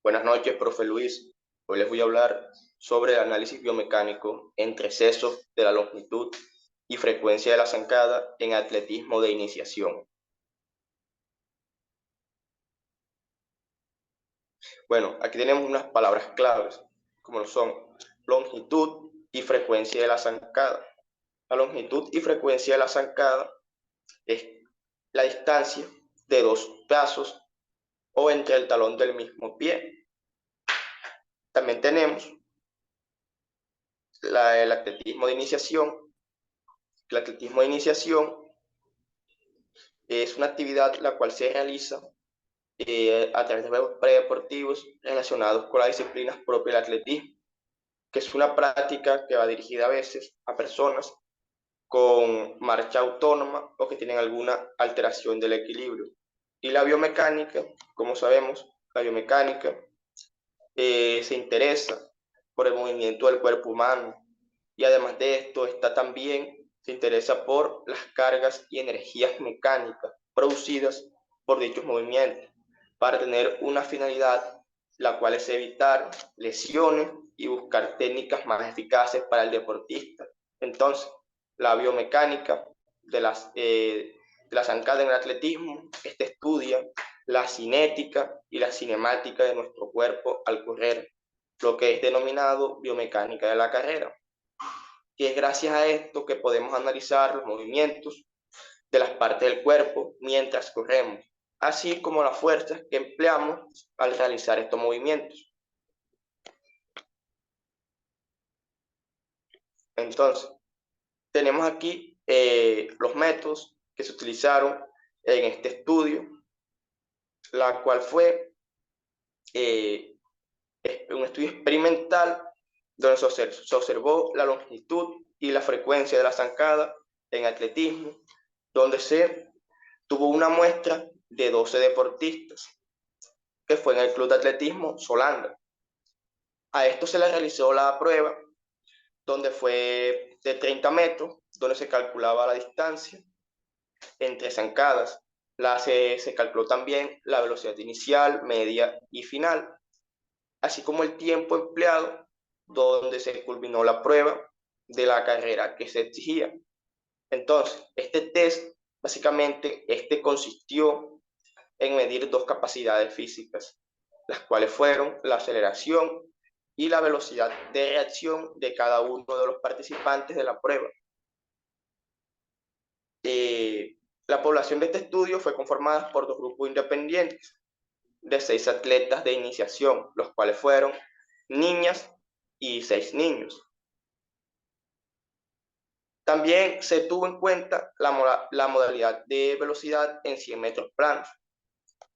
Buenas noches, profe Luis. Hoy les voy a hablar sobre el análisis biomecánico entre excesos de la longitud y frecuencia de la zancada en atletismo de iniciación. Bueno, aquí tenemos unas palabras claves, como lo son longitud y frecuencia de la zancada. La longitud y frecuencia de la zancada es la distancia de dos pasos o entre el talón del mismo pie. También tenemos el atletismo de iniciación. El atletismo de iniciación es una actividad la cual se realiza a través de juegos predeportivos relacionados con las disciplinas propias del atletismo, que es una práctica que va dirigida a veces a personas con marcha autónoma o que tienen alguna alteración del equilibrio. Y la biomecánica, como sabemos, la biomecánica se interesa por el movimiento del cuerpo humano y además de esto está también se interesa por las cargas y energías mecánicas producidas por dichos movimientos para tener una finalidad, la cual es evitar lesiones y buscar técnicas más eficaces para el deportista. Entonces, la biomecánica de la zancada en el atletismo, estudia la cinética y la cinemática de nuestro cuerpo al correr, lo que es denominado biomecánica de la carrera. Y es gracias a esto que podemos analizar los movimientos de las partes del cuerpo mientras corremos, así como las fuerzas que empleamos al realizar estos movimientos. Entonces, tenemos aquí los métodos que se utilizaron en este estudio, la cual fue un estudio experimental donde se observó la longitud y la frecuencia de la zancada en atletismo, donde se tuvo una muestra de 12 deportistas, que fue en el Club de Atletismo Solanda. A esto se le realizó la prueba, donde fue de 30 metros, donde se calculaba la distancia entre zancadas. Se calculó también la velocidad inicial, media y final, así como el tiempo empleado, donde se culminó la prueba de la carrera que se exigía. Entonces, este test, básicamente, consistió en medir dos capacidades físicas, las cuales fueron la aceleración y la velocidad de reacción de cada uno de los participantes de la prueba. La población de este estudio fue conformada por dos grupos independientes de 6 atletas de iniciación, los cuales fueron niñas y 6 niños. También se tuvo en cuenta la modalidad de velocidad en 100 metros planos.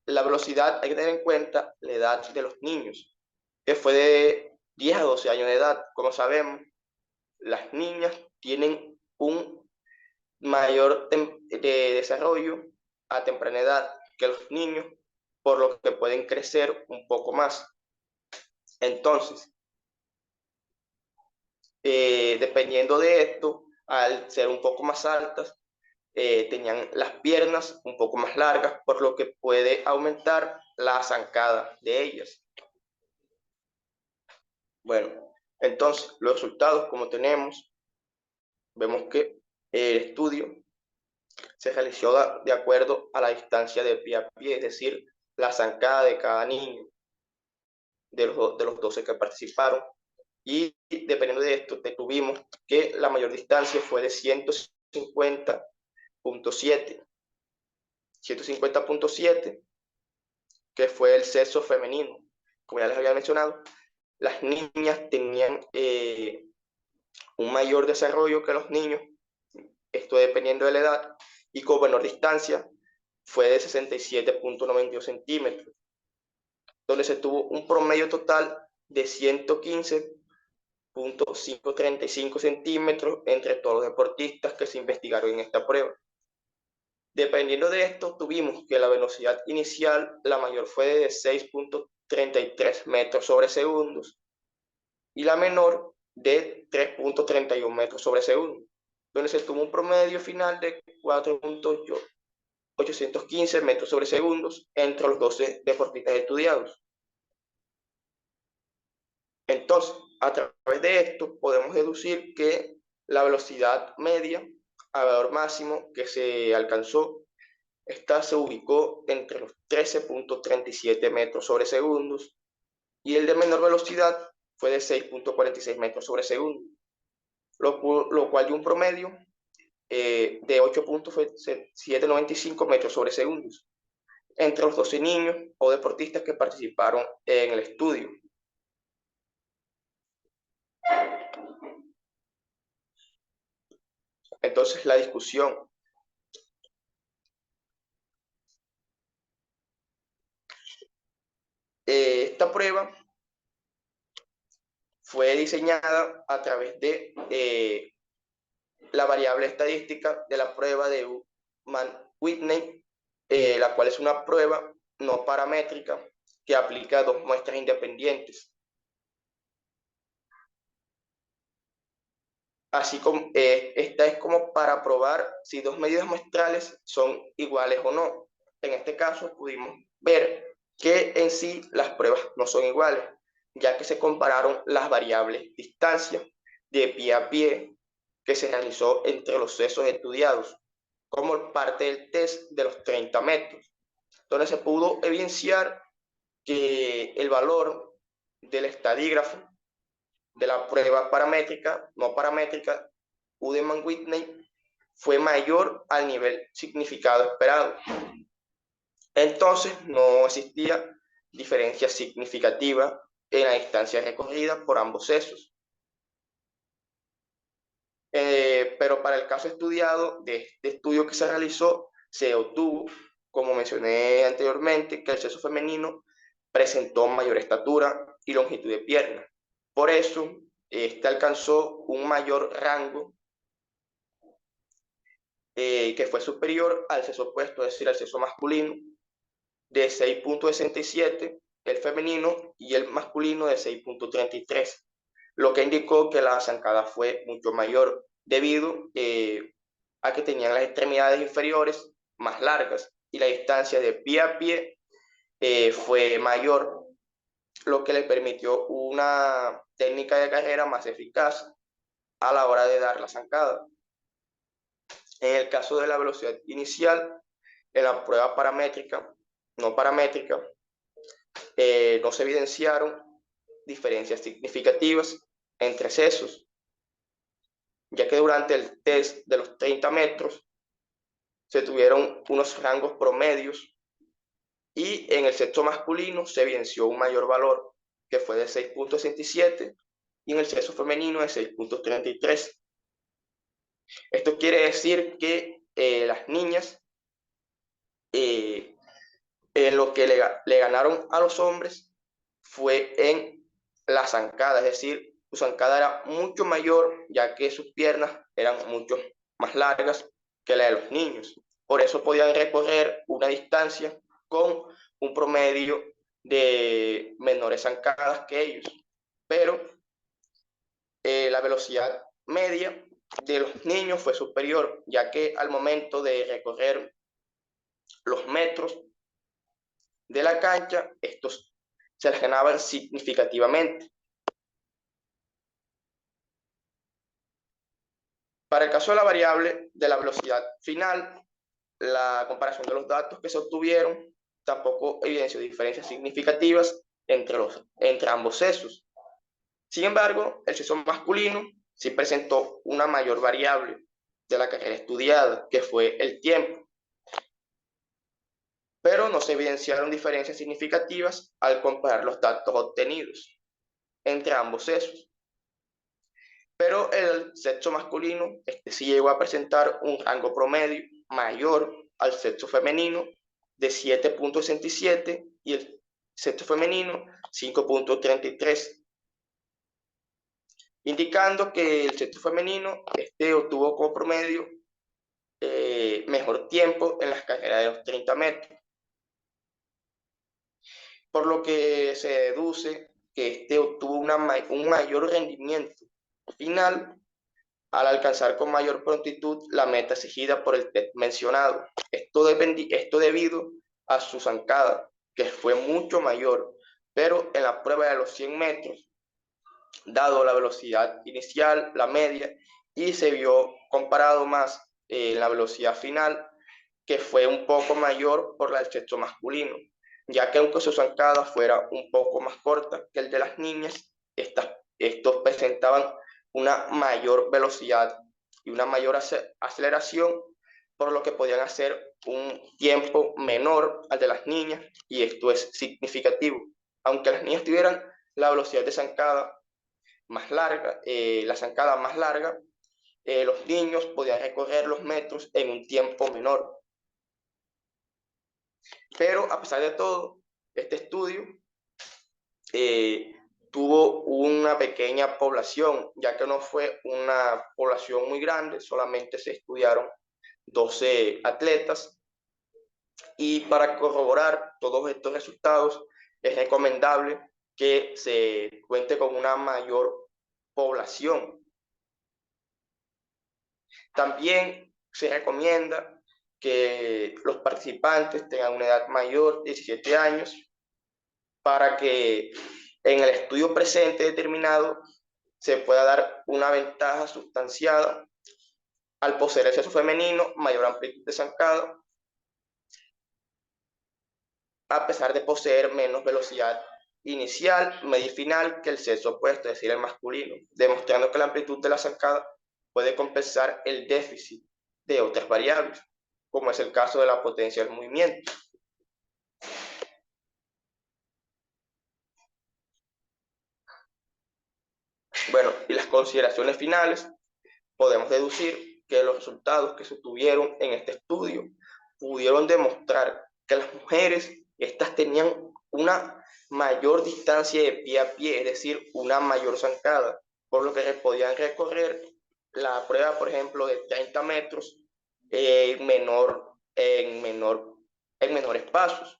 La velocidad hay que tener en cuenta la edad de los niños, que fue de 10 a 12 años de edad. Como sabemos, las niñas tienen un mayor de desarrollo a temprana edad que los niños, por lo que pueden crecer un poco más. Entonces, dependiendo de esto, al ser un poco más altas, tenían las piernas un poco más largas, por lo que puede aumentar la zancada de ellas. Bueno, entonces los resultados como tenemos, vemos que el estudio se realizó de acuerdo a la distancia de pie a pie, es decir, la zancada de cada niño, de los 12 que participaron, y dependiendo de esto, tuvimos que la mayor distancia fue de 150.7, que fue el sexo femenino. Como ya les había mencionado, las niñas tenían un mayor desarrollo que los niños, esto dependiendo de la edad, y con menor distancia fue de 67.92 centímetros, donde se tuvo un promedio total de 115.535 centímetros entre todos los deportistas que se investigaron en esta prueba. Dependiendo de esto, tuvimos que la velocidad inicial, la mayor fue de 6.33 metros sobre segundos y la menor de 3.31 metros sobre segundo, donde se tuvo un promedio final de 4.815 metros sobre segundos entre los 12 deportistas estudiados. Entonces, a través de esto podemos deducir que la velocidad media a valor máximo que se alcanzó, esta se ubicó entre los 13.37 metros sobre segundos y el de menor velocidad fue de 6.46 metros sobre segundo, lo cual dio un promedio de 8.795 metros sobre segundos entre los 12 niños o deportistas que participaron en el estudio. Entonces, la discusión. Esta prueba fue diseñada a través de la variable estadística de la prueba de Mann-Whitney, la cual es una prueba no paramétrica que aplica a dos muestras independientes. Así como esta es como para probar si dos medidas muestrales son iguales o no. En este caso pudimos ver que en sí las pruebas no son iguales, ya que se compararon las variables distancia de pie a pie que se realizó entre los sesos estudiados, como parte del test de los 30 metros, donde se pudo evidenciar que el valor del estadígrafo de la prueba paramétrica, no paramétrica, Udeman-Whitney, fue mayor al nivel significado esperado. Entonces, no existía diferencia significativa en la distancia recorrida por ambos sesos. Pero para el caso estudiado, de este estudio que se realizó, se obtuvo, como mencioné anteriormente, que el sexo femenino presentó mayor estatura y longitud de pierna. Por eso, este alcanzó un mayor rango que fue superior al sexo opuesto, es decir, al sexo masculino, de 6.67, el femenino, y el masculino de 6.33, lo que indicó que la zancada fue mucho mayor debido a que tenían las extremidades inferiores más largas y la distancia de pie a pie fue mayor, lo que le permitió una técnica de carrera más eficaz a la hora de dar la zancada. En el caso de la velocidad inicial, en la prueba paramétrica, no paramétrica, no se evidenciaron diferencias significativas entre sesos, ya que durante el test de los 30 metros se tuvieron unos rangos promedios y en el sexo masculino se evidenció un mayor valor, que fue de 6.67, y en el sexo femenino de 6.33. Esto quiere decir que las niñas, en lo que le ganaron a los hombres fue en la zancada, es decir, su zancada era mucho mayor, ya que sus piernas eran mucho más largas que la de los niños. Por eso podían recorrer una distancia con un promedio de menores zancadas que ellos. Pero la velocidad media de los niños fue superior, ya que al momento de recorrer los metros de la cancha, estos se les ganaban significativamente. Para el caso de la variable de la velocidad final, la comparación de los datos que se obtuvieron tampoco evidenció diferencias significativas entre ambos sexos. Sin embargo, el sexo masculino sí presentó una mayor variable de la carrera estudiada, que fue el tiempo, pero no se evidenciaron diferencias significativas al comparar los datos obtenidos entre ambos sexos. Pero el sexo masculino sí llegó a presentar un rango promedio mayor al sexo femenino de 7.67 y el sexo femenino 5.33, indicando que el sexo femenino obtuvo como promedio mejor tiempo en las carreras de los 30 metros, por lo que se deduce que obtuvo un mayor rendimiento final al alcanzar con mayor prontitud la meta exigida por el test mencionado. Esto debido a su zancada, que fue mucho mayor, pero en la prueba de los 100 metros dado la velocidad inicial, la media, y se vio comparado más la velocidad final, que fue un poco mayor por la del sexo masculino, ya que aunque su zancada fuera un poco más corta que el de las niñas, estos presentaban una mayor velocidad y una mayor aceleración, por lo que podían hacer un tiempo menor al de las niñas, y esto es significativo. Aunque las niñas tuvieran la velocidad de zancada más larga, la zancada más larga, los niños podían recorrer los metros en un tiempo menor. Pero a pesar de todo, este estudio eh, tuvo una pequeña población, ya que no fue una población muy grande, solamente se estudiaron 12 atletas, y para corroborar todos estos resultados es recomendable que se cuente con una mayor población. También se recomienda que los participantes tengan una edad mayor de 17 años para que en el estudio presente determinado se pueda dar una ventaja sustanciada al poseer el sexo femenino, mayor amplitud de zancada, a pesar de poseer menos velocidad inicial, media y final que el sexo opuesto, es decir, el masculino, demostrando que la amplitud de la zancada puede compensar el déficit de otras variables, como es el caso de la potencia del movimiento. Bueno, y las consideraciones finales, podemos deducir que los resultados que se obtuvieron en este estudio pudieron demostrar que las mujeres, estas tenían una mayor distancia de pie a pie, es decir, una mayor zancada, por lo que podían recorrer la prueba, por ejemplo, de 30 metros en menores pasos.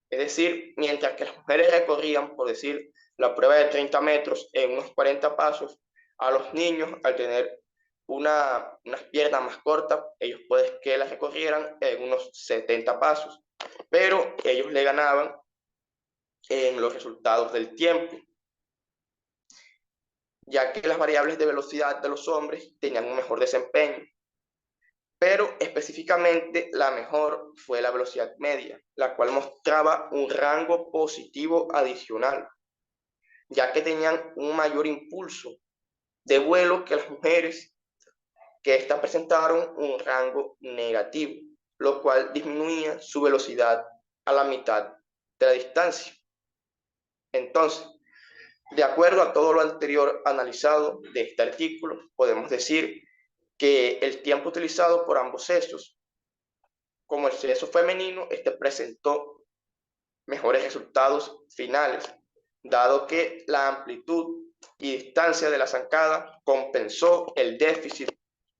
Es decir, mientras que las mujeres recorrían, por decir, la prueba de 30 metros en unos 40 pasos, a los niños, al tener unas piernas más cortas, ellos pueden que las recorrieran en unos 70 pasos, pero ellos le ganaban en los resultados del tiempo, ya que las variables de velocidad de los hombres tenían un mejor desempeño. Pero específicamente la mejor fue la velocidad media, la cual mostraba un rango positivo adicional, ya que tenían un mayor impulso de vuelo que las mujeres, que éstas presentaron un rango negativo, lo cual disminuía su velocidad a la mitad de la distancia. Entonces, de acuerdo a todo lo anterior analizado de este artículo, podemos decir que el tiempo utilizado por ambos sexos, como el sexo femenino, este presentó mejores resultados finales, dado que la amplitud y distancia de la zancada compensó el déficit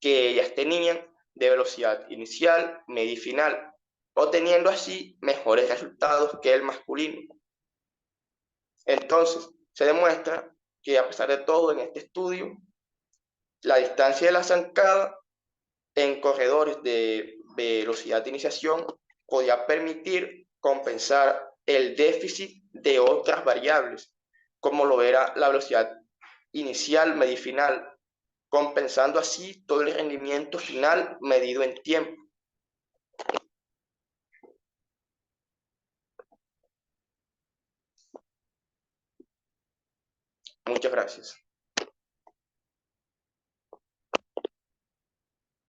que ellas tenían de velocidad inicial, media y final, obteniendo así mejores resultados que el masculino. Entonces, se demuestra que a pesar de todo en este estudio, la distancia de la zancada en corredores de velocidad de iniciación podía permitir compensar el déficit de otras variables, como lo era la velocidad inicial, media y final, compensando así todo el rendimiento final medido en tiempo. Muchas gracias.